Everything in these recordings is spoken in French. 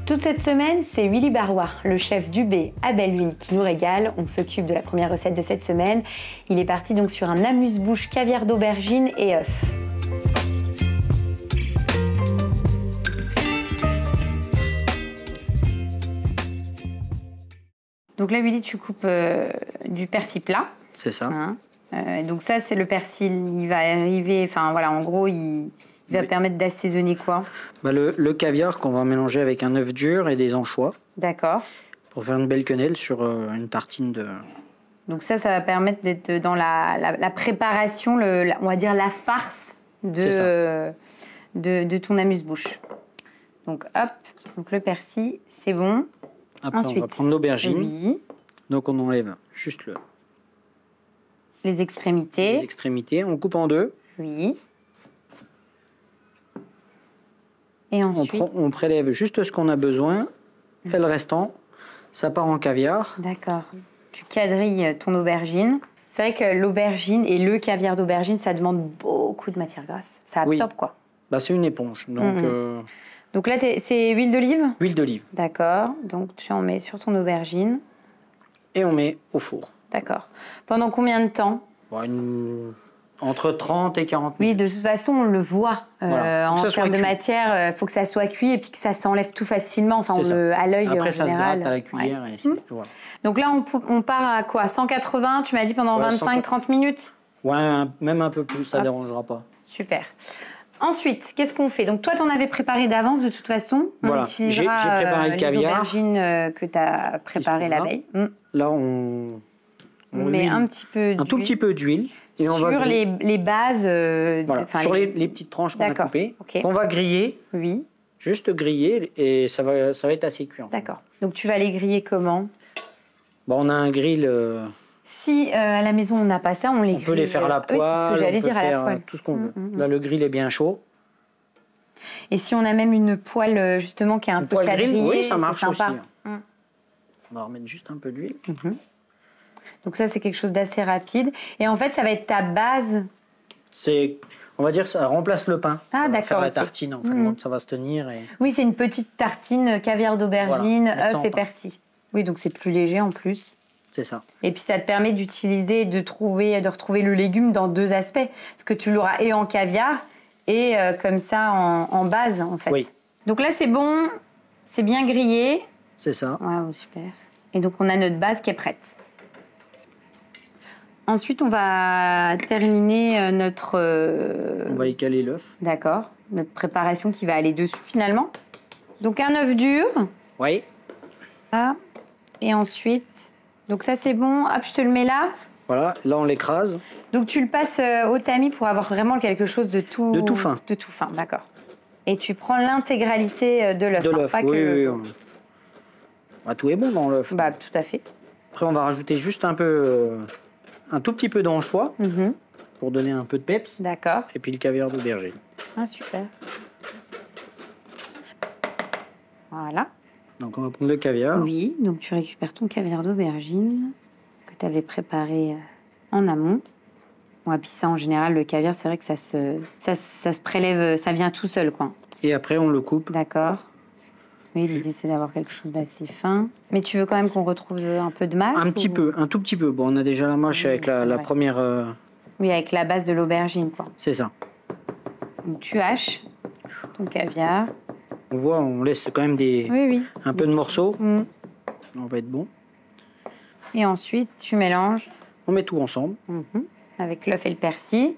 Toute cette semaine, c'est Willy Barrois, le chef d'UB à Belleville, qui nous régale. On s'occupe de la première recette de cette semaine. Il est parti donc sur un amuse-bouche caviar d'aubergine et œufs. Donc là, Willy, tu coupes du persil plat. C'est ça. Hein. Donc ça, c'est le persil. Il va arriver, enfin voilà, en gros, il va permettre d'assaisonner quoi? Bah, le caviar qu'on va mélanger avec un œuf dur et des anchois. D'accord. Pour faire une belle quenelle sur une tartine de... Donc ça va permettre d'être dans la préparation, on va dire la farce de ton amuse-bouche. Donc hop, donc le persil, c'est bon. Après, ensuite, on va prendre l'aubergine. Oui. Donc on enlève juste les extrémités. les extrémités. On coupe en deux. Oui. Et ensuite... On prélève juste ce qu'on a besoin. Et le restant, ça part en caviar. D'accord. Tu quadrilles ton aubergine. C'est vrai que l'aubergine et le caviar d'aubergine, ça demande beaucoup de matière grasse. Ça absorbe quoi. Bah, c'est une éponge. Donc, donc là, c'est huile d'olive? Huile d'olive. D'accord. Donc tu en mets sur ton aubergine. Et on met au four. D'accord. Pendant combien de temps? Bon, entre 30 et 40 Oui, minutes. de toute façon, on le voit. Voilà. En termes de matière, il faut que ça soit cuit et puis que ça s'enlève tout facilement. Enfin, à l'œil, après, en ça général. se gratte à la cuillère. Ouais. Et voilà. Donc là, on part à quoi? 180, tu m'as dit, pendant 25-30 minutes? Ouais, même un peu plus, ça ne dérangera pas. Super. Ensuite, qu'est-ce qu'on fait? Donc toi, tu en avais préparé d'avance de toute façon. Voilà, j'ai préparé le caviar. Les aubergines que tu as préparées la veille. Là, on met un petit peu d'huile. Un tout petit peu d'huile. Et on va les bases. Voilà, sur les petites tranches qu'on a coupées. Okay. On va griller. Oui. Juste griller et ça va être assez cuit. D'accord. Donc tu vas les griller comment? Bon, on a un grill. Si à la maison on n'a pas ça, on les grille. On peut les faire à la poêle, c'est ce que j'allais dire, à la poêle. Tout ce qu'on veut. Là, le grill est bien chaud. Et si on a même une poêle justement qui est un peu quadrillée, oui, ça marche aussi. On va remettre juste un peu d'huile. Donc ça, c'est quelque chose d'assez rapide. Et en fait, ça va être ta base. On va dire, ça remplace le pain. Ah, d'accord. Faire la tartine, en fait, ça va se tenir. Oui, c'est une petite tartine caviar d'aubergine, œufs et persil. Oui, donc c'est plus léger en plus. C'est ça. Et puis ça te permet d'utiliser, de retrouver le légume dans deux aspects. Parce que tu l'auras et en caviar et comme ça en base, en fait. Oui. Donc là, c'est bon, c'est bien grillé. C'est ça. Waouh, super. Et donc on a notre base qui est prête. Ensuite, on va terminer notre... On va écaler l'œuf. D'accord. Notre préparation qui va aller dessus, finalement. Donc, un œuf dur. Oui. Là. Et ensuite... Donc, ça, c'est bon. Hop, je te le mets là. Voilà. Là, on l'écrase. Donc, tu le passes au tamis pour avoir vraiment quelque chose de tout... De tout fin. De tout fin, d'accord. Et tu prends l'intégralité de l'œuf. De l'œuf, oui. Bah, tout est bon dans l'œuf. Bah, tout à fait. Après, on va rajouter juste un tout petit peu d'anchois pour donner un peu de peps. D'accord. Et puis le caviar d'aubergine. Ah, super. Voilà. Donc on va prendre le caviar. Oui, donc tu récupères ton caviar d'aubergine que tu avais préparé en amont. Bon, et puis ça, en général, le caviar, c'est vrai que ça se prélève, ça vient tout seul, quoi. Et après, on le coupe. D'accord. Oui, l'idée, c'est d'avoir quelque chose d'assez fin. Mais tu veux quand même qu'on retrouve un peu de mâche? Un petit peu, un tout petit peu. Bon, on a déjà la mâche avec la première... Oui, avec la base de l'aubergine, quoi. C'est ça. Donc, tu haches ton caviar. On voit, on laisse quand même un peu de morceaux. On va être bon. Et ensuite, tu mélanges. On met tout ensemble. Avec l'œuf et le persil.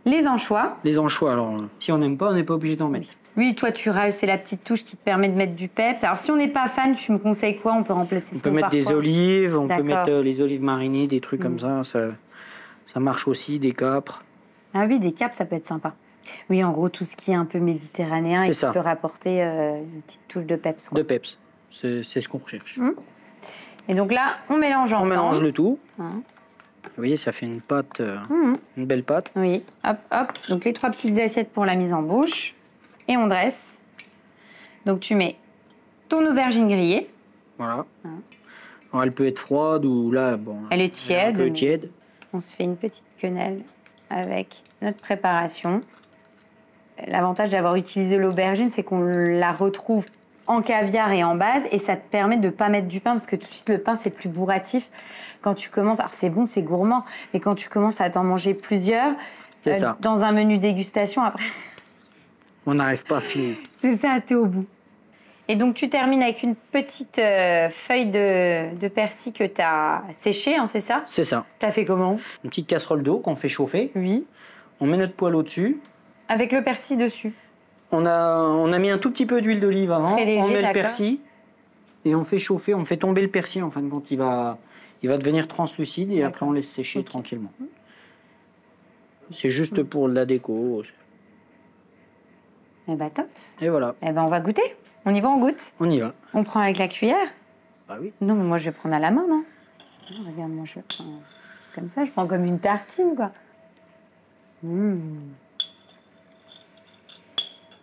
Les anchois. Les anchois, alors, si on n'aime pas, on n'est pas obligé d'en mettre. Oui, toi, tu rajoutes, c'est la petite touche qui te permet de mettre du peps. Alors, si on n'est pas fan, tu me conseilles quoi? On peut remplacer ça par quoi? On peut mettre des olives, on peut mettre les olives marinées, des trucs comme ça. Ça marche aussi, des capres. Ah oui, des capres, ça peut être sympa. Oui, en gros, tout ce qui est un peu méditerranéen et qui peut rapporter une petite touche de peps. De peps, c'est ce qu'on recherche. Et donc là, on mélange ensemble. On mélange le tout. Vous voyez, ça fait une pâte, une belle pâte. Oui, hop, hop. Donc les 3 petites assiettes pour la mise en bouche. Et on dresse. Donc tu mets ton aubergine grillée. Voilà. Alors, elle peut être froide ou là, bon... Elle est tiède. Un peu tiède. On se fait une petite quenelle avec notre préparation. L'avantage d'avoir utilisé l'aubergine, c'est qu'on la retrouve en caviar et en base, et ça te permet de ne pas mettre du pain, parce que tout de suite, le pain, c'est plus bourratif. Quand tu commences, alors c'est bon, c'est gourmand, mais quand tu commences à t'en manger plusieurs, ça. Dans un menu dégustation, après... On n'arrive pas à finir. C'est ça, t'es au bout. Et donc, tu termines avec une petite feuille de persil que tu as séchée, hein, c'est ça? C'est ça. Tu as fait comment? Une petite casserole d'eau qu'on fait chauffer. Oui. On met notre poêle au-dessus. Avec le persil dessus? On a mis un tout petit peu d'huile d'olive avant. Très léger, on met le d'accord. persil et on fait chauffer, on fait tomber le persil en fin de compte. Il va devenir translucide et après on laisse sécher tranquillement. C'est juste pour la déco. Eh ben top. Et voilà. Eh ben on va goûter. On y va, on goûte. On y va. On prend avec la cuillère? Bah oui. Non, mais moi je vais prendre à la main, non? Non, regarde, moi je prends comme ça, je prends comme une tartine, quoi.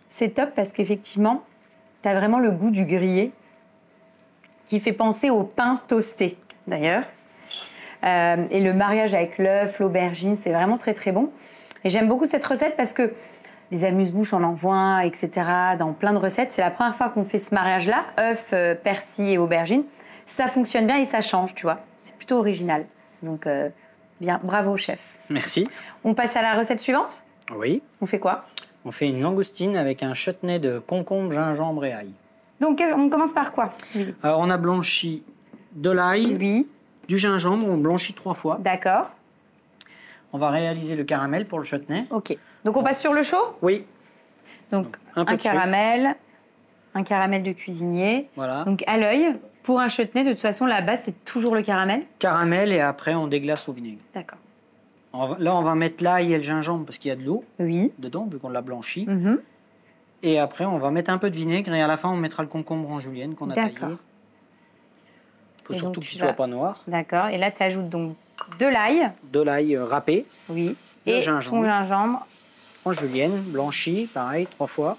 C'est top parce qu'effectivement, tu as vraiment le goût du grillé qui fait penser au pain toasté, d'ailleurs. Et le mariage avec l'œuf, l'aubergine, c'est vraiment très très bon. Et j'aime beaucoup cette recette parce que les amuse-bouches, on en voit, etc. Dans plein de recettes. C'est la première fois qu'on fait ce mariage-là, œuf, persil et aubergine. Ça fonctionne bien et ça change, tu vois. C'est plutôt original. Donc, bien, bravo, chef. Merci. On passe à la recette suivante? Oui. On fait quoi? On fait une langoustine avec un chutney de concombre, gingembre et ail. Donc, on commence par quoi? Oui. Alors, on a blanchi de l'ail, Oui. du gingembre, on blanchit 3 fois. D'accord. On va réaliser le caramel pour le chutney. Ok. Donc, on passe sur le chaud? Oui. Donc, un peu un de sucre. caramel de cuisinier. Voilà. Donc, à l'œil. Pour un chutney, de toute façon, la base, c'est toujours le caramel. Caramel et après on déglace au vinaigre. D'accord. Là, on va mettre l'ail et le gingembre parce qu'il y a de l'eau Oui. dedans, vu qu'on l'a blanchi. Mhm. Et après, on va mettre un peu de vinaigre et à la fin, on mettra le concombre en julienne qu'on a taillé. D'accord. Il faut Et surtout donc, qu'il tu ne soit vas- pas noir. D'accord. Et là, tu ajoutes donc de l'ail. De l'ail râpé Oui. Le Et gingembre. ton gingembre. en julienne, blanchi, pareil, 3 fois.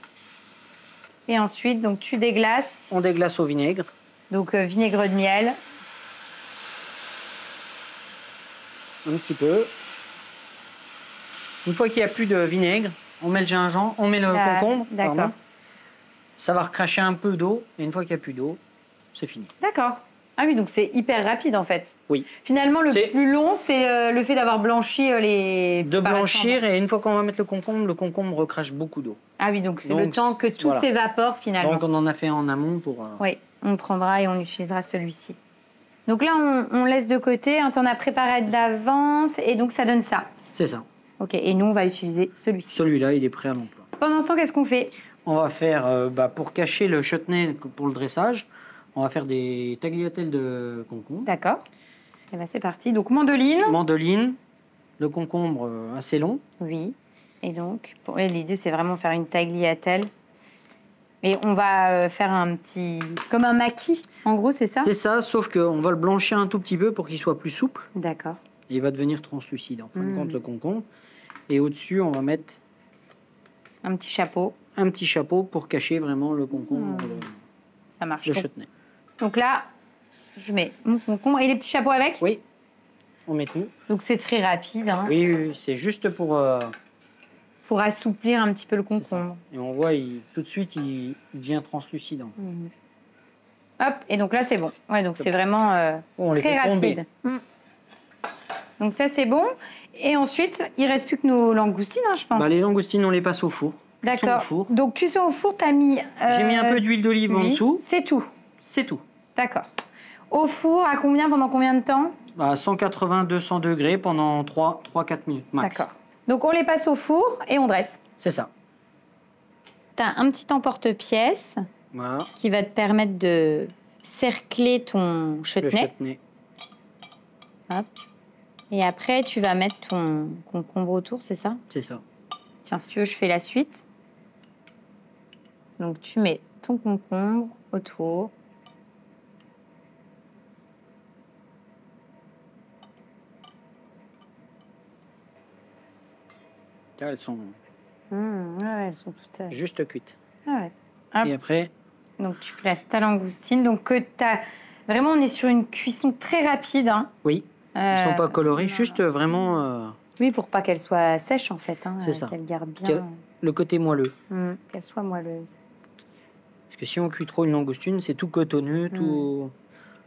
Et ensuite, donc, tu déglaces. On déglace au vinaigre. Donc, vinaigre de miel. Un petit peu. Une fois qu'il n'y a plus de vinaigre, on met le gingembre, on met le concombre. D'accord. pardon. Ça va recracher un peu d'eau. Et une fois qu'il n'y a plus d'eau, c'est fini. D'accord. Ah oui, donc c'est hyper rapide en fait. Oui. Finalement, le C'est- plus long, c'est le fait d'avoir blanchi les... De préparations. blanchir et une fois qu'on va mettre le concombre recrache beaucoup d'eau. Ah oui, donc c'est Donc, le temps que tout voilà. s'évapore finalement. Donc on en a fait en amont pour... Oui, on prendra et on utilisera celui-ci. Donc là, on laisse de côté, hein, t'en as préparé d'avance et donc ça donne ça. C'est ça. Ok, et nous, on va utiliser celui-ci. Celui-là, il est prêt à l'emploi. Pendant ce temps, qu'est-ce qu'on fait? On va faire, pour cacher le chutney pour le dressage, on va faire des tagliatelles de concombre. D'accord. Et ben c'est parti. Donc mandoline. Mandoline, le concombre assez long. Oui. Et donc, et l'idée, c'est vraiment faire une tagliatelle. Et on va faire un petit... Comme un maquis, en gros, c'est ça? C'est ça, sauf qu'on va le blanchir un tout petit peu pour qu'il soit plus souple. D'accord. Et il va devenir translucide, en fin de compte, le concombre. Et au-dessus, on va mettre Un petit chapeau. un petit chapeau pour cacher vraiment le concombre, Ça marche. le Donc, chutney. donc là, je mets mon concombre et les petits chapeaux avec? Oui, on met tout. Donc c'est très rapide, hein, Oui, oui, oui, c'est juste pour... pour assouplir un petit peu le c'est ça. concombre. Et on voit, tout de suite, il devient translucide. En fait. Hop, et donc là, c'est bon. Ouais, donc c'est vraiment On les très fait tomber. rapide. Donc ça, c'est bon. Et ensuite, il reste plus que nos langoustines, hein, je pense. Bah, les langoustines, on les passe au four. Cuisson D'accord. au four. Donc cuisson au four, t'as mis... J'ai mis un peu d'huile d'olive en oui, dessous. c'est tout. C'est tout. D'accord. Au four, à combien, pendant combien de temps? À 180-200 degrés pendant 3-4 minutes max. D'accord. Donc on les passe au four et on dresse. C'est ça. T'as un petit emporte-pièce Voilà. qui va te permettre de cercler ton Le chutney. chutney. Hop. Et après, tu vas mettre ton concombre autour, c'est ça? C'est ça. Tiens, si tu veux, je fais la suite. Donc, tu mets ton concombre autour. Là, elles sont Ouais, elles sont toutes... juste cuites. Ah ouais. Hop. Et après, Donc, tu places ta langoustine. Donc, que t'as... Vraiment, on est sur une cuisson très rapide. Hein. oui, ils sont pas colorés, juste vraiment Oui, pour pas qu'elle soit sèche, en fait. Hein, C'est ça. Qu'elle garde bien... le côté moelleux. Qu'elle soit moelleuse. Parce que si on cuit trop une langoustine, c'est tout cotonneux, tout...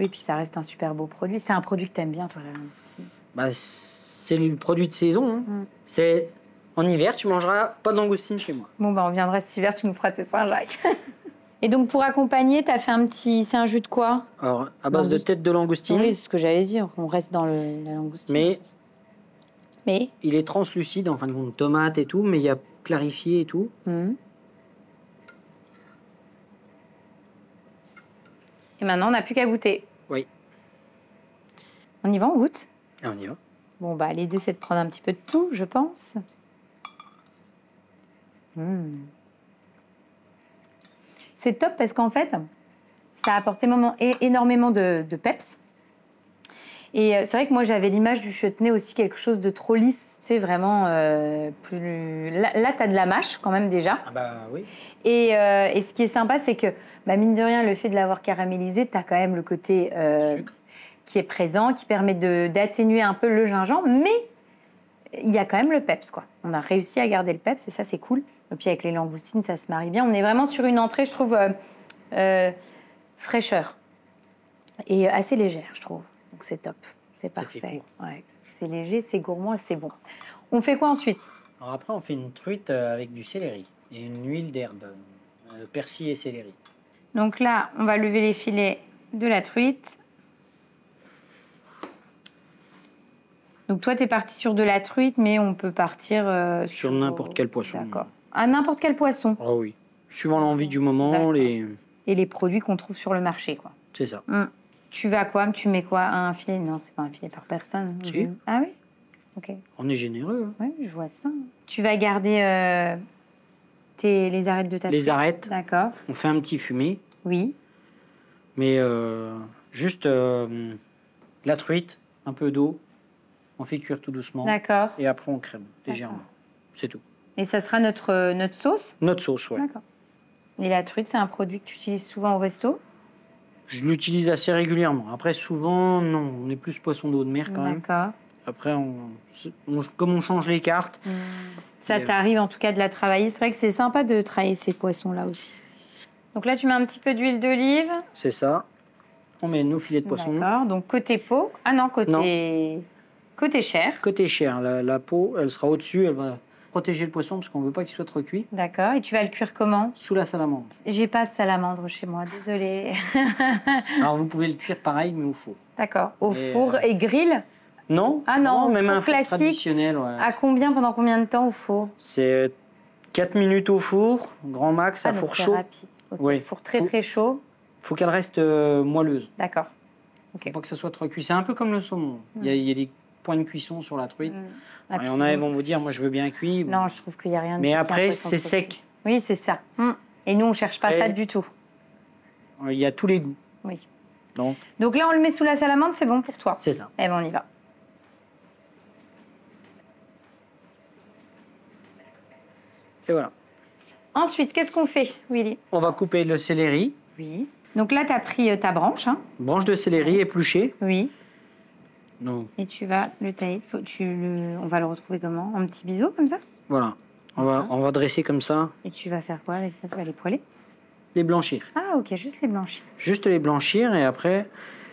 Oui, puis ça reste un super beau produit. C'est un produit que t'aimes bien, toi, la langoustine. Bah, c'est le produit de saison. Hein. C'est... En hiver, tu mangeras pas de langoustine chez moi. Bon, bah, on viendra cet hiver, tu nous feras tes Saint-Jacques. Et donc, pour accompagner, t'as fait un petit... C'est un jus de quoi? Alors, à base de tête de langoustine. Oui, c'est ce que j'allais dire. On reste dans la langoustine. Mais il est translucide, en fin de compte, tomate et tout, mais il y a clarifié et tout. Et maintenant, on n'a plus qu'à goûter. Oui. On y va, on goûte? Et on y va. Bon, bah, l'idée, c'est de prendre un petit peu de tout, je pense. C'est top parce qu'en fait, ça a apporté énormément de peps. Et c'est vrai que moi, j'avais l'image du chutney aussi, quelque chose de trop lisse, tu sais, vraiment plus... Là, tu as de la mâche quand même déjà. Ah bah oui. Et ce qui est sympa, c'est que, bah, mine de rien, le fait de l'avoir caramélisé, tu as quand même le côté sucre qui est présent, qui permet d'atténuer un peu le gingembre, mais il y a quand même le peps, quoi. On a réussi à garder le peps et ça, c'est cool. Et puis avec les langoustines, ça se marie bien. On est vraiment sur une entrée, je trouve, fraîcheur et assez légère, je trouve. Donc c'est top, c'est parfait. Ouais. C'est léger, c'est gourmand et c'est bon. On fait quoi ensuite? Alors après, on fait une truite avec du céleri et une huile d'herbe, persil et céleri. Donc là, on va lever les filets de la truite. Donc toi, tu es parti sur de la truite, mais on peut partir sur n'importe quel poisson. D'accord. À n'importe quel poisson? Ah oui. Suivant l'envie du moment. Et les produits qu'on trouve sur le marché, quoi. C'est ça. Tu vas quoi? Tu mets quoi? Un filet? Non, c'est pas un filet par personne. Si. Ah oui? Ok. On est généreux. Oui, je vois ça. Tu vas garder les arêtes de ta Les truite? arêtes. D'accord. On fait un petit fumé. Oui. Mais juste la truite, un peu d'eau. On fait cuire tout doucement. D'accord. Et après, on crème légèrement. C'est tout. Et ça sera notre sauce? Notre sauce, oui. D'accord. Et la truite, c'est un produit que tu utilises souvent au resto? Je l'utilise assez régulièrement. Après, souvent, non. On est plus poisson d'eau de mer quand même. D'accord. Après, comme on change les cartes. Ça t'arrive en tout cas de la travailler. C'est vrai que c'est sympa de travailler ces poissons-là aussi. Donc là, tu mets un petit peu d'huile d'olive. C'est ça. On met nos filets de poisson. D'accord. Donc côté peau. Ah non, côté chair. Côté chair. La peau, elle sera au-dessus. Elle va protéger le poisson parce qu'on ne veut pas qu'il soit trop cuit. D'accord. Et tu vas le cuire comment? Sous la salamandre. J'ai pas de salamandre chez moi, désolée. Alors, vous pouvez le cuire pareil, mais au four. D'accord. Au four et grill? Non. Ah non, même un four classique. traditionnel. Ouais. À pendant combien de temps au four? C'est 4 minutes au four, grand max, à four chaud. C'est rapide. Okay. Oui. Four très chaud. Faut qu'elle reste moelleuse. D'accord. Faut pas que ça soit trop cuit. C'est un peu comme le saumon. Il y a des points de cuisson sur la truite. Il y en a qui vont vous dire, moi je veux bien cuit. Non, je trouve qu'il n'y a rien de Mais après, c'est sec. Oui, c'est ça. Et nous, on ne cherche pas ça du tout. Il y a tous les goûts. Oui. Donc là, on le met sous la salamandre, c'est bon pour toi? C'est ça. Eh bien, on y va. Et voilà. Ensuite, qu'est-ce qu'on fait, Willy? On va couper le céleri. Oui. Donc là, tu as pris ta branche. Hein. Branche de céleri épluchée. Oui. Non. Et tu vas le tailler. On va le retrouver comment? En petits biseaux, comme ça? Voilà. On va dresser comme ça. Et tu vas faire quoi avec ça? Tu vas les poêler? Les blanchir. Ah, ok, juste les blanchir. Juste les blanchir et après,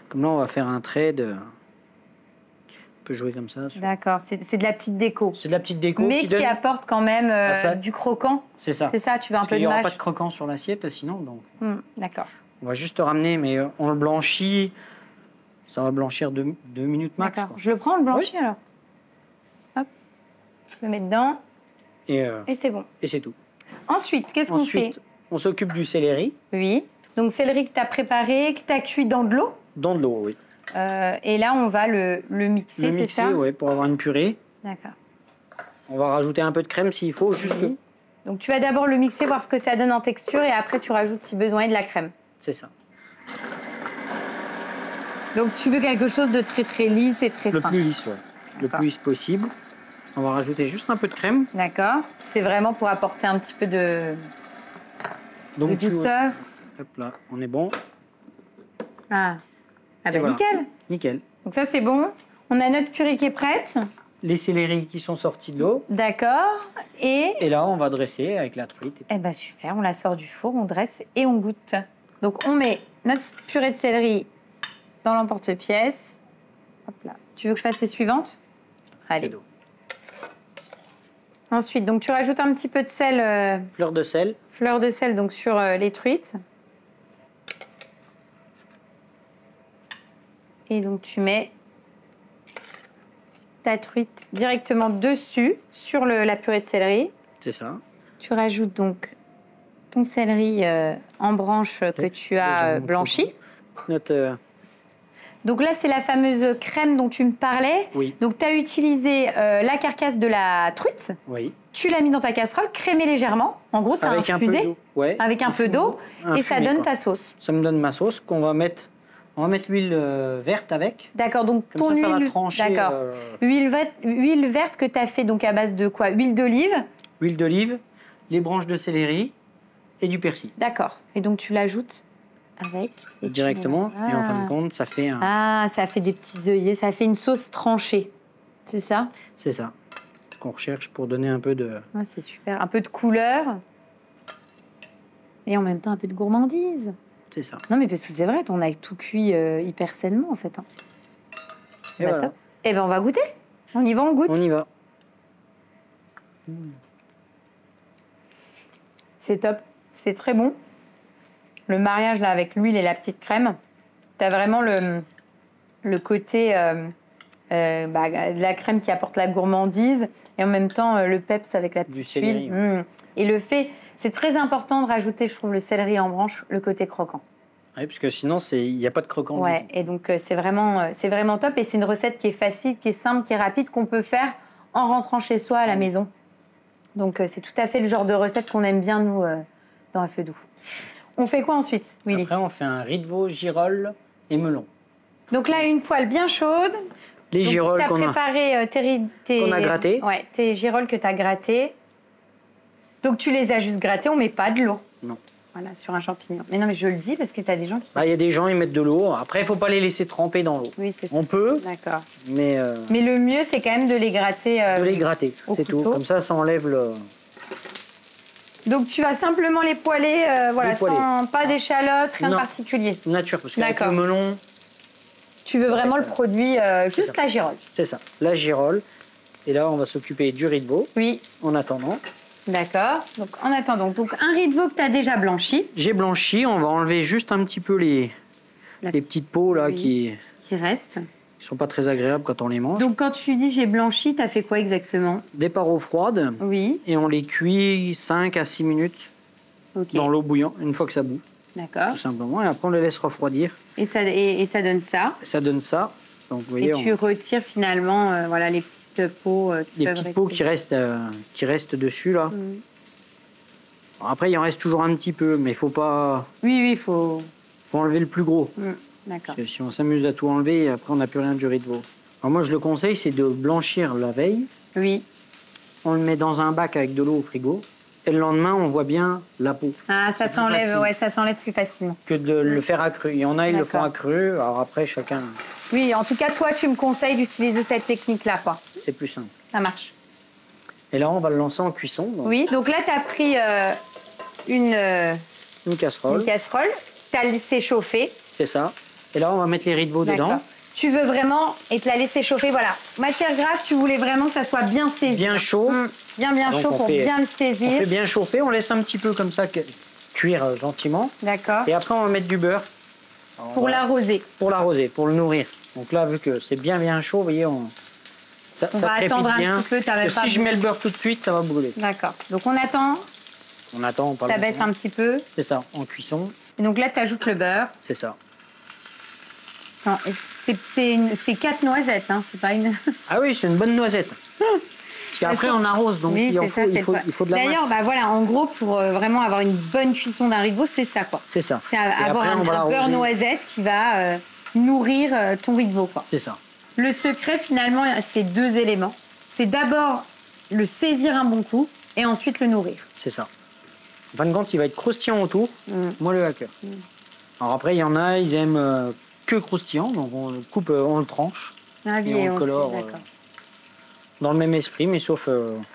comme là, on va faire un trait de... On peut jouer comme ça. D'accord, c'est de la petite déco. C'est de la petite déco. Mais qui apporte quand même du croquant. C'est ça. C'est ça, tu veux un peu de mâche. Il n'y aura pas de croquant sur l'assiette, sinon. Donc. D'accord. On va juste ramener, mais on le blanchit. Ça va blanchir 2 minutes max. D'accord. Je le prends, on le blanchit alors. Hop. Je le mets dedans. Et c'est bon. Et c'est tout. Ensuite, qu'est-ce qu'on fait? Ensuite, on s'occupe du céleri. Oui. Donc, céleri que tu as préparé, que tu as cuit dans de l'eau. Dans de l'eau, oui. Et là, on va le mixer, c'est ça? Oui, pour avoir une purée. D'accord. On va rajouter un peu de crème s'il faut, juste. Oui. Donc, tu vas d'abord le mixer, voir ce que ça donne en texture, et après, tu rajoutes, si besoin, de la crème. C'est ça. Donc, tu veux quelque chose de très, très lisse et très fin. Le plus lisse, oui. Le plus lisse possible. On va rajouter juste un peu de crème. D'accord. C'est vraiment pour apporter un petit peu de douceur. Hop là, on est bon. Ah ben voilà. nickel. Nickel. Donc ça, c'est bon. On a notre purée qui est prête. les céleris qui sont sortis de l'eau. D'accord. Et là, on va dresser avec la truite. Eh ben super, on la sort du four, on dresse et on goûte. Donc on met notre purée de céleri dans l'emporte-pièce. Hop là. Tu veux que je fasse les suivantes? Allez. Cadeau. Ensuite, donc tu rajoutes un petit peu de sel. Fleur de sel. Fleur de sel donc sur les truites. Et donc tu mets ta truite directement dessus sur la purée de céleri. C'est ça. Tu rajoutes donc ton céleri en branche que tu as blanchi. Donc là, c'est la fameuse crème dont tu me parlais. Oui. Donc tu as utilisé la carcasse de la truite. Oui. Tu l'as mis dans ta casserole, crémé légèrement. En gros, ça a infusé ouais, avec un peu d'eau et ça donne ta sauce. Ça me donne ma sauce qu'on va mettre. On va mettre l'huile verte avec. D'accord, donc comme ton ça huile. Va trancher, d'accord. Huile verte que tu as fait donc à base de quoi? Huile d'olive? Huile d'olive, les branches de céleri et du persil. D'accord. Et donc tu l'ajoutes avec directement. Et en fin de compte, ça fait un. Ah, ça fait des petits œillets, ça fait une sauce tranchée. C'est ça? C'est ça. C'est ce qu'on recherche pour donner un peu de. Ah, c'est super. Un peu de couleur. Et en même temps, un peu de gourmandise. C'est ça. Non, mais parce que c'est vrai, on a tout cuit hyper sainement, en fait. Hein. Et voilà. Top. Eh ben, on va goûter. On y va, on goûte. On y va. C'est top. C'est très bon. Le mariage, là, avec l'huile et la petite crème, t'as vraiment le côté de la crème qui apporte la gourmandise et en même temps, le peps avec la petite huile. Ouais. Et le fait... C'est très important de rajouter, je trouve, le céleri en branche, le côté croquant. Oui, parce que sinon, il n'y a pas de croquant. Ouais, et donc c'est vraiment top. Et c'est une recette qui est facile, qui est simple, qui est rapide, qu'on peut faire en rentrant chez soi à la maison. Donc c'est tout à fait le genre de recette qu'on aime bien, nous, dans Un Feu Doux. On fait quoi ensuite, Willy? Après, on fait un riz de veau, girolles et melon. Donc là, une poêle bien chaude. Les girolles qu'on a... Tu as préparé qu'on a grattées. Ouais, tes girolles que tu as grattées. Donc tu les as juste grattées, on met pas de l'eau. Non. Voilà, sur un champignon. Mais non, mais je le dis parce que tu as des gens qui... Il y a des gens, ils mettent de l'eau. Après, il ne faut pas les laisser tremper dans l'eau. Oui, c'est ça. On peut, d'accord. Mais le mieux, c'est quand même de les gratter. De les gratter, c'est tout. Comme ça enlève le... Donc tu vas simplement les poêler, voilà, sans pas d'échalote, rien de particulier. Nature, parce qu'avec le melon... Tu veux vraiment le produit, juste la girole. C'est ça, la girole. Et là, on va s'occuper du riz de veau. Oui. En attendant. D'accord. Donc en attendant, donc un riz de veau que tu as déjà blanchi. J'ai blanchi, on va enlever juste un petit peu les petites peaux là qui restent. Qui sont pas très agréables quand on les mange. Donc quand tu dis j'ai blanchi, tu as fait quoi exactement? Des par eau froide. Oui. Et on les cuit 5 à 6 minutes dans l'eau bouillante, une fois que ça bout. D'accord. Tout simplement. Et après, on le laisse refroidir. Et ça donne ça? Ça donne ça. Donc, vous voyez, tu retires finalement voilà, les petites peaux les petites peaux qui restent dessus, là. Alors, après, il en reste toujours un petit peu, mais il ne faut pas... Oui, il faut enlever le plus gros. D'accord. Parce que si on s'amuse à tout enlever, après, on n'a plus rien du riz de veau. Alors moi, je le conseille, c'est de blanchir la veille. Oui. On le met dans un bac avec de l'eau au frigo. Et le lendemain, on voit bien la peau. Ah, ça s'enlève, ouais, ça s'enlève plus facilement. Que de le faire accru. Il y en a, ils le font accru. Alors après, chacun... Oui, en tout cas, toi, tu me conseilles d'utiliser cette technique-là, quoi. C'est plus simple. Ça marche. Et là, on va le lancer en cuisson. Donc. Oui, donc là, tu as pris une casserole. Une casserole. Tu as laissé chauffer. C'est ça. Et là, on va mettre les riz de veau dedans. Tu veux vraiment, et te la laisser chauffer, voilà. Matière grasse, tu voulais vraiment que ça soit bien saisi. Bien chaud. Bien chaud pour bien le saisir. On fait bien chauffer, on laisse un petit peu comme ça cuire gentiment. D'accord. Et après, on va mettre du beurre. Pour l'arroser. Pour l'arroser, pour le nourrir. Donc là, vu que c'est bien chaud, vous voyez, ça va attendre un petit peu. Si je mets le beurre tout de suite, ça va brûler. D'accord. Donc on attend. On attend. Ça baisse un petit peu. C'est ça, en cuisson. Et donc là, tu ajoutes le beurre. C'est ça. C'est 4 noisettes, hein, c'est pas une... Ah oui, c'est une bonne noisette. Parce qu'après, on arrose, donc oui, il faut de la masse. D'ailleurs, bah voilà, en gros, pour vraiment avoir une bonne cuisson d'un riz de veau, c'est ça, quoi. C'est ça. C'est avoir un beurre noisette qui va nourrir ton riz de veau, quoi. C'est ça. Le secret, finalement, c'est 2 éléments. C'est d'abord le saisir un bon coup et ensuite le nourrir. C'est ça. En fin de compte, il va être croustillant autour, moi le hacker. Alors après, il y en a, ils aiment... que croustillant, donc on le coupe, on le tranche et on le colore dans le même esprit, mais sauf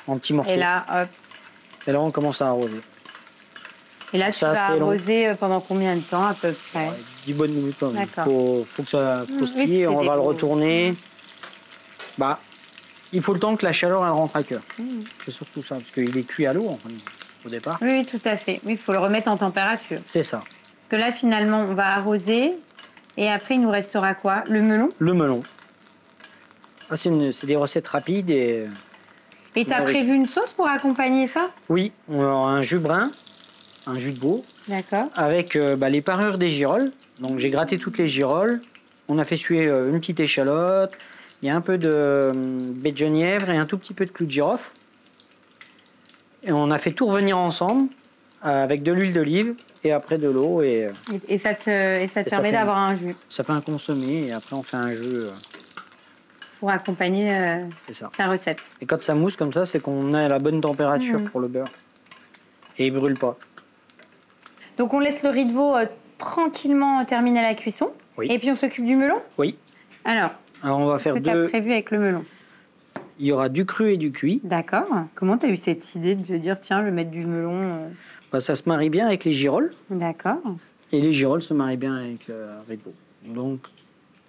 en petits morceaux. Et là, hop. Et là, on commence à arroser. Et là, tu vas arroser pendant combien de temps à peu près? 10 bonnes minutes quand même. D'accord. Faut que ça croustille, oui, on va le retourner. Bah, il faut le temps que la chaleur elle rentre à cœur. C'est surtout ça, parce qu'il est cuit à l'eau au départ. Oui, tout à fait. Oui, il faut le remettre en température. C'est ça. Parce que là, finalement, on va arroser. Et après, il nous restera quoi? Le melon? Le melon. Ah, c'est des recettes rapides et... Et tu as prévu une sauce pour accompagner ça? Oui, on a un jus brun, un jus de veau. D'accord. Avec les parures des girolles. Donc j'ai gratté toutes les girolles. On a fait suer une petite échalote. Il y a un peu de baie de genièvre et un tout petit peu de clou de girofle. Et on a fait tout revenir ensemble avec de l'huile d'olive et après de l'eau. Et ça te permet d'avoir un jus. Ça fait un consommé et après on fait un jus. Pour accompagner ta recette. Et quand ça mousse comme ça, c'est qu'on a la bonne température pour le beurre. Et il brûle pas. Donc on laisse le riz de veau tranquillement terminer la cuisson. Oui. Et puis on s'occupe du melon? Oui. Alors on va faire deux. Qu'est-ce que tu as prévu avec le melon? Il y aura du cru et du cuit. D'accord. Comment tu as eu cette idée de te dire, tiens, je vais mettre du melon Ça se marie bien avec les girolles. D'accord. Et les girolles se marient bien avec le riz de veau. Donc...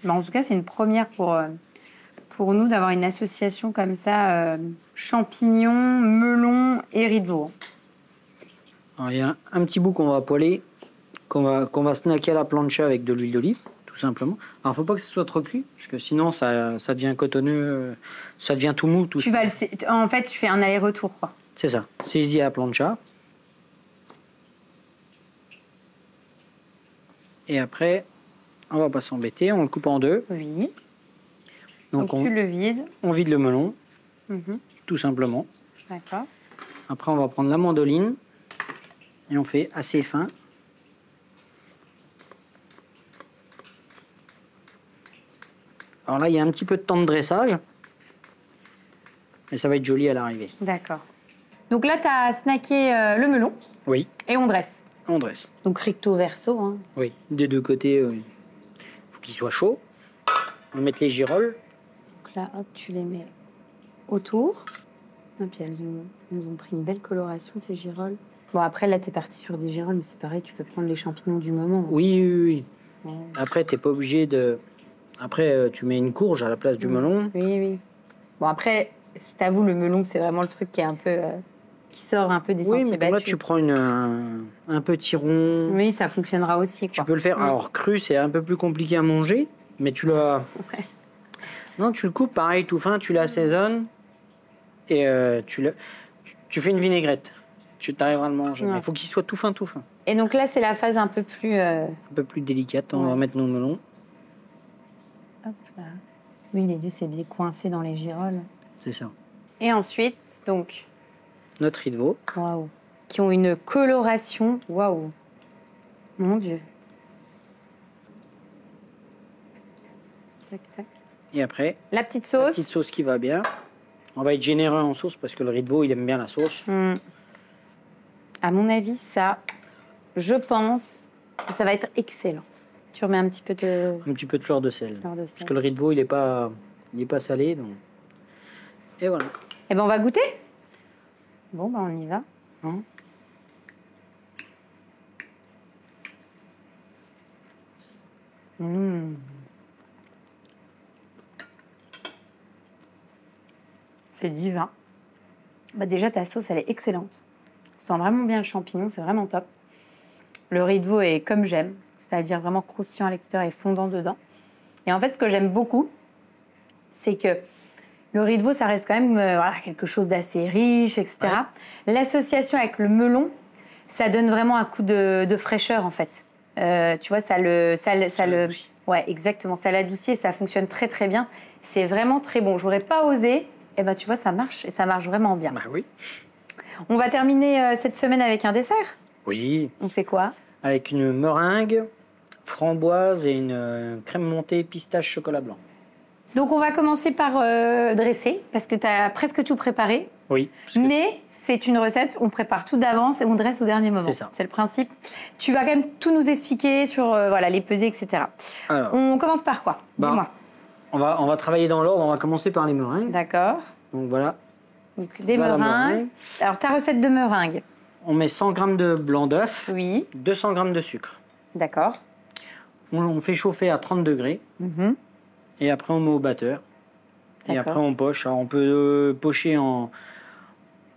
en tout cas, c'est une première pour nous d'avoir une association comme ça, champignons, melon et riz de veau. Alors, il y a un petit bout qu'on va poêler, qu'on va snacker à la plancha avec de l'huile d'olive, tout simplement. Alors, faut pas que ce soit trop cuit, parce que sinon, ça devient cotonneux, ça devient tout mou. En fait, tu fais un aller-retour, quoi. C'est ça. Saisis à la plancha. Et après, on va pas s'embêter, on le coupe en deux. Oui. Donc tu le vides. On vide le melon, tout simplement. D'accord. Après, on va prendre la mandoline et on fait assez fin. Alors là, il y a un petit peu de temps de dressage, mais ça va être joli à l'arrivée. D'accord. Donc là, tu as snacké le melon. Oui. Et on dresse. On dresse. Donc recto verso. Hein. Oui, des deux côtés, il faut qu'il soit chaud. On va mettre les girolles. Donc là, hop, tu les mets autour. Et puis elles ont pris une belle coloration, tes girolles. Bon, après, là, t'es parti sur des girolles, mais c'est pareil, tu peux prendre les champignons du moment. Oui. Ouais. Après, t'es pas obligé de... Après, tu mets une courge à la place du melon. Oui. Bon, après, je t'avoue, le melon, c'est vraiment le truc qui est un peu... qui sort un peu des sentiers battus. Là, tu prends un petit rond. Oui, ça fonctionnera aussi, quoi. Tu peux le faire. Alors, cru, c'est un peu plus compliqué à manger, mais tu l'as... Ouais. Non, tu le coupes pareil, tout fin, tu l'assaisonnes et tu fais une vinaigrette. Tu t'arriveras à le manger. Mais il faut qu'il soit tout fin. Et donc là, c'est la phase un peu plus... Un peu plus délicate. On va mettre nos melons. Hop là. Oui, l'idée, c'est de les coincer dans les girolles. C'est ça. Et ensuite, donc... Notre riz de veau. Waouh. Qui ont une coloration. Waouh. Mon Dieu. Tac, tac. Et après... La petite sauce. La petite sauce qui va bien. On va être généreux en sauce parce que le riz de veau, il aime bien la sauce. À mon avis, ça, je pense que ça va être excellent. Tu remets un petit peu de... Un petit peu de fleur de sel. Parce que le riz de veau, il est pas salé. Donc... Et voilà. Eh ben, on va goûter. Bon, ben, on y va. C'est divin. Bah déjà, ta sauce, elle est excellente. On sent vraiment bien le champignon, c'est vraiment top. Le riz de veau est comme j'aime, c'est-à-dire vraiment croustillant à l'extérieur et fondant dedans. Et en fait, ce que j'aime beaucoup, c'est que le riz de veau, ça reste quand même quelque chose d'assez riche, etc. Ouais. L'association avec le melon, ça donne vraiment un coup de fraîcheur, en fait. Tu vois, ça le... Ouais, exactement. Ça l'adoucit et ça fonctionne très, très bien. C'est vraiment très bon. J'aurais pas osé. Eh ben, tu vois, ça marche et ça marche vraiment bien. Bah oui. On va terminer cette semaine avec un dessert. Oui. On fait quoi? Avec une meringue, framboise et une crème montée pistache chocolat blanc. Donc, on va commencer par dresser, parce que tu as presque tout préparé. Oui. Mais c'est une recette, on prépare tout d'avance et on dresse au dernier moment. C'est ça. C'est le principe. Tu vas quand même tout nous expliquer sur les pesées, etc. Alors, on commence par quoi? Dis-moi. On va travailler dans l'ordre, on va commencer par les meringues. D'accord. Donc voilà. Donc des Voilà la meringues. meringue. Alors ta recette de meringue. On met 100 g de blanc d'œuf, Oui, 200 g de sucre. d'accord. On fait chauffer à 30 degrés Mhm. et après on met au batteur. Et D'accord. après on poche. Alors on peut pocher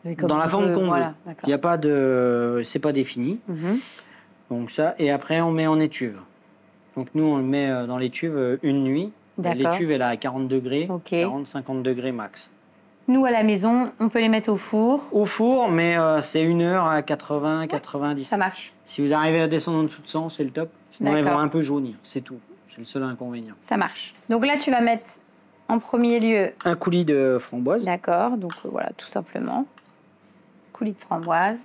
C'est comme dans la on forme veut, qu'on voilà, veut. d'accord. Il n'y a pas de... C'est pas défini. Mhm. Donc ça, et après on met en étuve. Donc nous on le met dans l'étuve une nuit. D'accord. L'étuve elle est à 40 degrés, Ok. 40-50 degrés max. Nous, à la maison, on peut les mettre au four. Au four, mais c'est 1 heure à 80-90. Ça marche. Si vous arrivez à descendre en dessous de 100, c'est le top. Sinon elles D'accord. vont un peu jaunir, c'est tout. C'est le seul inconvénient. Ça marche. Donc là, tu vas mettre en premier lieu... Un coulis de framboise. D'accord, donc voilà, tout simplement. Coulis de framboise.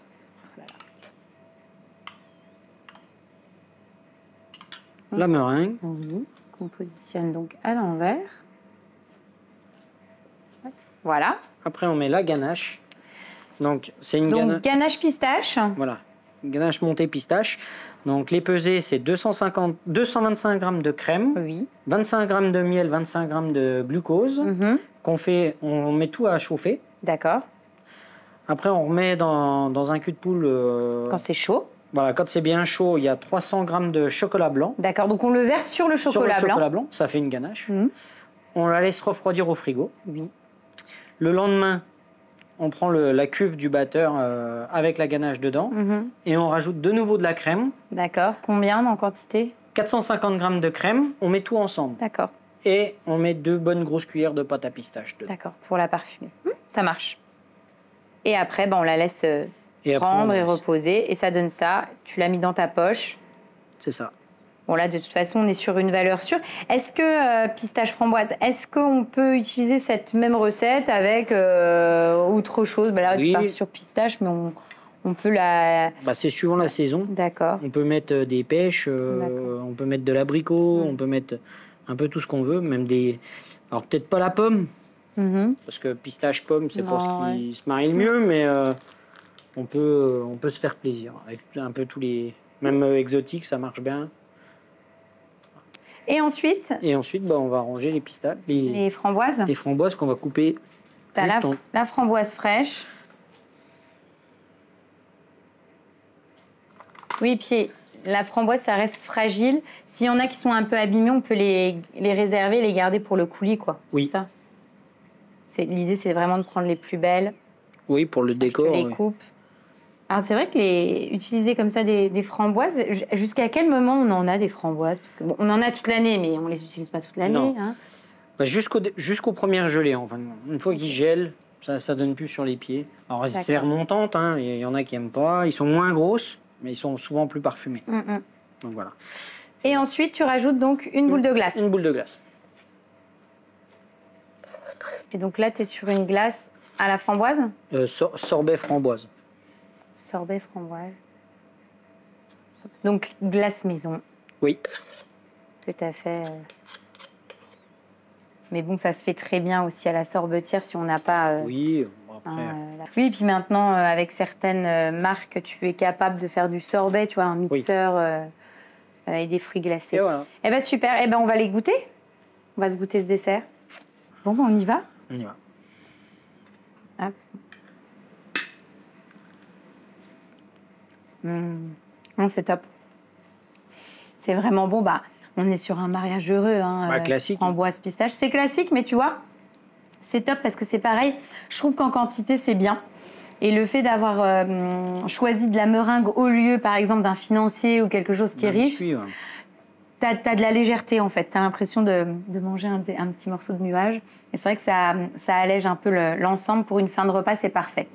La meringue. Oui. Qu'on positionne donc à l'envers. Voilà. Après, on met la ganache. Donc, c'est une Donc ganache. ganache pistache. Voilà. Ganache montée pistache. Donc, les pesées, c'est 225 g de crème, Oui. 25 g de miel, 25 g de glucose. Mhm. On met tout à chauffer. D'accord. Après, on remet dans un cul de poule. Quand c'est chaud. Voilà, quand c'est bien chaud, il y a 300 g de chocolat blanc. D'accord, donc on le verse sur le chocolat Sur le blanc. chocolat blanc, ça fait une ganache. Mhm. On la laisse refroidir au frigo. Oui. Le lendemain, on prend la cuve du batteur avec la ganache dedans Mhm. et on rajoute de nouveau de la crème. D'accord. Combien en quantité? 450 g de crème, on met tout ensemble. D'accord. Et on met 2 bonnes grosses cuillères de pâte à pistache dedans. D'accord, pour la parfumer. Ça marche. Et après, on la laisse Et après, prendre on et laisse. reposer. Et ça donne ça. Tu l'as mis dans ta poche. C'est ça. Bon, là, de toute façon, on est sur une valeur sûre. Est-ce que, pistache framboise, est-ce qu'on peut utiliser cette même recette avec autre chose? Là, tu Oui. pars sur pistache, mais on peut la... Bah, c'est suivant la saison. D'accord. On peut mettre des pêches, D'accord. on peut mettre de l'abricot, on peut mettre un peu tout ce qu'on veut, même des... Alors peut-être pas la pomme, Mhm. parce que pistache, pomme, c'est pas ce Non, qui se marie le mieux, mais on peut se faire plaisir. Avec un peu tous les... Même exotiques, ça marche bien. Et ensuite, Et ensuite, on va ranger les pistaches, les framboises. les framboises qu'on va couper. T'as juste en- la framboise fraîche. Oui, puis la framboise, ça reste fragile. S'il y en a qui sont un peu abîmés, on peut les réserver, les garder pour le coulis, quoi. Oui. C'est ça. L'idée, c'est vraiment de prendre les plus belles. Oui, pour le Je décor. te les oui. coupe. Alors, c'est vrai que utiliser comme ça des framboises, jusqu'à quel moment on en a des framboises? Parce que, on en a toute l'année, mais on les utilise pas toute l'année. Non. Hein. Bah, jusqu'au premier gelé, enfin. Une fois qu'ils gèlent, ça donne plus sur les pieds. Alors, c'est D'accord. remontantes, hein. Il y en a qui n'aiment pas. Ils sont moins grosses, mais ils sont souvent plus parfumés. Donc voilà. Et ensuite, tu rajoutes donc une boule de glace. Une boule de glace. Et donc là, tu es sur une glace à la framboise? Sorbet framboise. Sorbet framboise. Donc, glace maison Oui. que tu as fait. Mais bon, ça se fait très bien aussi à la sorbetière si on n'a pas... Oui, bon, après. Oui, et puis maintenant, avec certaines marques, tu es capable de faire du sorbet, tu vois, un mixeur et des fruits glacés. Et voilà. Eh bien, super. Eh bien, on va les goûter. On va se goûter ce dessert. Bon, on y va. On y va. Hop. C'est top. C'est vraiment bon. On est sur un mariage heureux. Hein, Classique. Framboise, pistache. C'est classique, mais tu vois, c'est top parce que c'est pareil. Je trouve qu'en quantité, c'est bien. Et le fait d'avoir choisi de la meringue au lieu, par exemple, d'un financier ou quelque chose qui est riche, Biscuit, ouais. t'as de la légèreté, en fait. T'as l'impression de manger un petit morceau de nuage. Et c'est vrai que ça allège un peu l'ensemble. Pour une fin de repas, c'est parfait.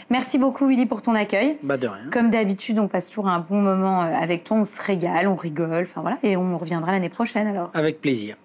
Merci beaucoup, Willy, pour ton accueil. De rien. Comme d'habitude, on passe toujours un bon moment avec toi. On se régale, on rigole. Enfin, voilà. Et on reviendra l'année prochaine, alors. Avec plaisir.